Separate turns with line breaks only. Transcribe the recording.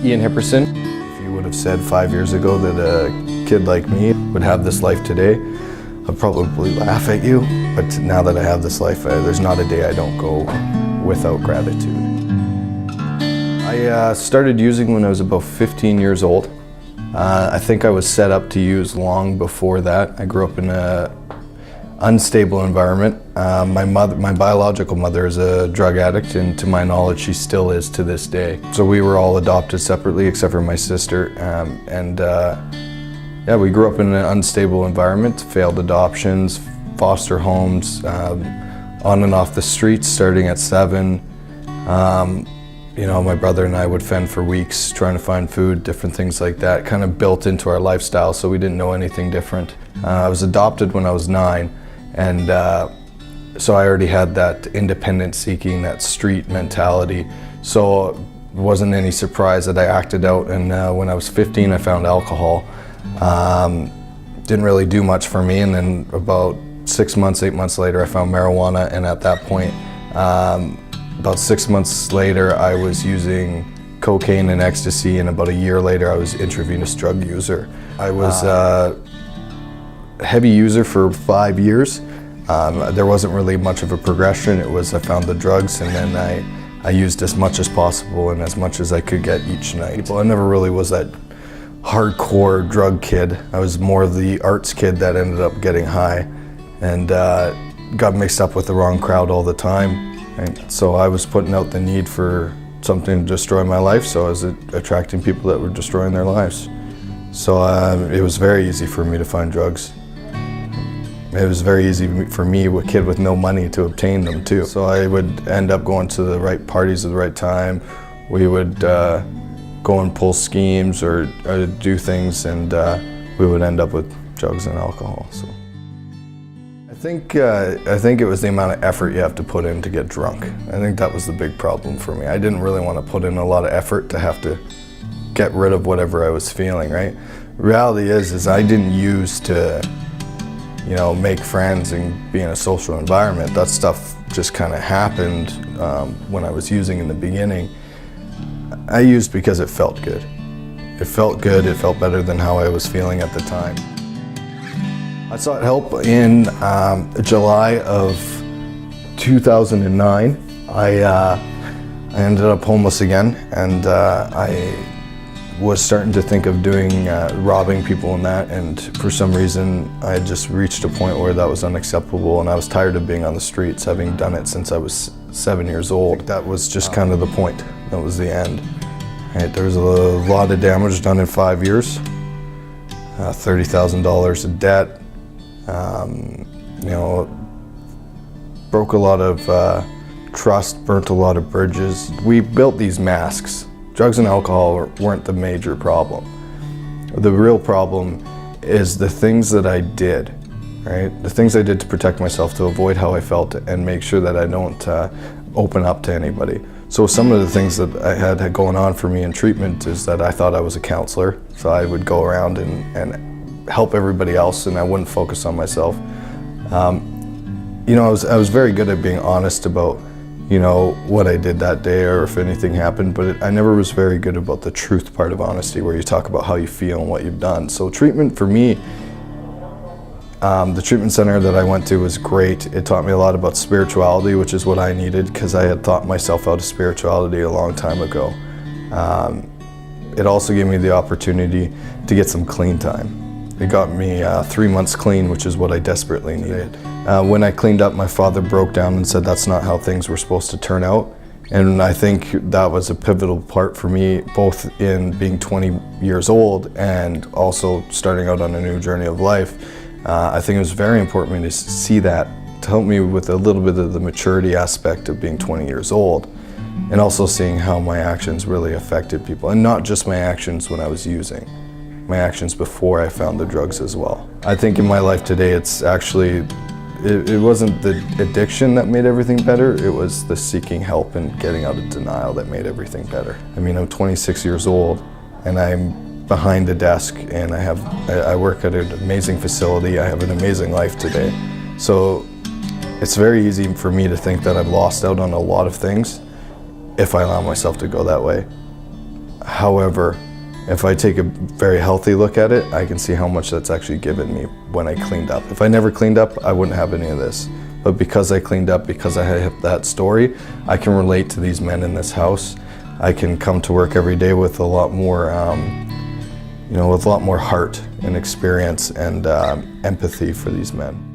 Ian Hipperson. If you would have said 5 years ago that a kid like me would have this life today, I'd probably laugh at you. But now that I have this life, there's not a day I don't go without gratitude. I started using when I was about 15 years old. I think I was set up to use long before that. I grew up in an unstable environment. My biological mother is a drug addict, and to my knowledge she still is to this day. So we were all adopted separately except for my sister, yeah, we grew up in an unstable environment, failed adoptions, foster homes, on and off the streets starting at 7. You know, my brother and I would fend for weeks trying to find food, different things like that, kind of built into our lifestyle, so we didn't know anything different. I was adopted when I was 9, and so I already had that independence seeking, that street mentality. So it wasn't any surprise that I acted out, and when I was 15 I found alcohol. Didn't really do much for me, and then about 6 months, 8 months later I found marijuana, and at that point, about 6 months later I was using cocaine and ecstasy, and about a year later I was intravenous drug user. I was a heavy user for 5 years. There wasn't really much of a progression. It was I found the drugs, and then I used as much as possible and as much as I could get each night. Well, I never really was that hardcore drug kid. I was more of the arts kid that ended up getting high and got mixed up with the wrong crowd all the time. And so I was putting out the need for something to destroy my life, so I was attracting people that were destroying their lives. So it was very easy for me to find drugs. It was very easy for me, a kid with no money, to obtain them too. So I would end up going to the right parties at the right time. We would go and pull schemes or do things, and we would end up with drugs and alcohol. So I think it was the amount of effort you have to put in to get drunk. I think that was the big problem for me. I didn't really want to put in a lot of effort to have to get rid of whatever I was feeling, right? Reality is I didn't use to, you know, make friends and be in a social environment. That stuff just kind of happened when I was using in the beginning. I used because it felt good. It felt good, it felt better than how I was feeling at the time. I sought help in July of 2009. I ended up homeless again, and I was starting to think of doing robbing people and that, and for some reason I had just reached a point where that was unacceptable, and I was tired of being on the streets, having done it since I was 7 years old. That was just kind of the point. That was the end. Right, there was a lot of damage done in 5 years. $30,000 of debt. You know, broke a lot of trust, burnt a lot of bridges. We built these masks. Drugs and alcohol weren't the major problem. The real problem is the things that I did, right? The things I did to protect myself, to avoid how I felt and make sure that I don't open up to anybody. So some of the things that I had going on for me in treatment is that I thought I was a counselor. So I would go around and help everybody else, and I wouldn't focus on myself. You know, I was very good at being honest about, you know, what I did that day or if anything happened, but I never was very good about the truth part of honesty, where you talk about how you feel and what you've done. So treatment for me, the treatment center that I went to was great. It taught me a lot about spirituality, which is what I needed, because I had thought myself out of spirituality a long time ago. It also gave me the opportunity to get some clean time. It got me 3 months clean, which is what I desperately needed. When I cleaned up, my father broke down and said that's not how things were supposed to turn out. And I think that was a pivotal part for me, both in being 20 years old and also starting out on a new journey of life. I think it was very important for me to see that, to help me with a little bit of the maturity aspect of being 20 years old, and also seeing how my actions really affected people, and not just my actions when I was using, my actions before I found the drugs as well. I think in my life today, it's actually, it wasn't the addiction that made everything better, it was the seeking help and getting out of denial that made everything better. I mean, I'm 26 years old, and I'm behind a desk, and I work at an amazing facility. I have an amazing life today. So it's very easy for me to think that I've lost out on a lot of things if I allow myself to go that way. However, if I take a very healthy look at it, I can see how much that's actually given me when I cleaned up. If I never cleaned up, I wouldn't have any of this. But because I cleaned up, because I had that story, I can relate to these men in this house. I can come to work every day with a lot more, with a lot more heart and experience and empathy for these men.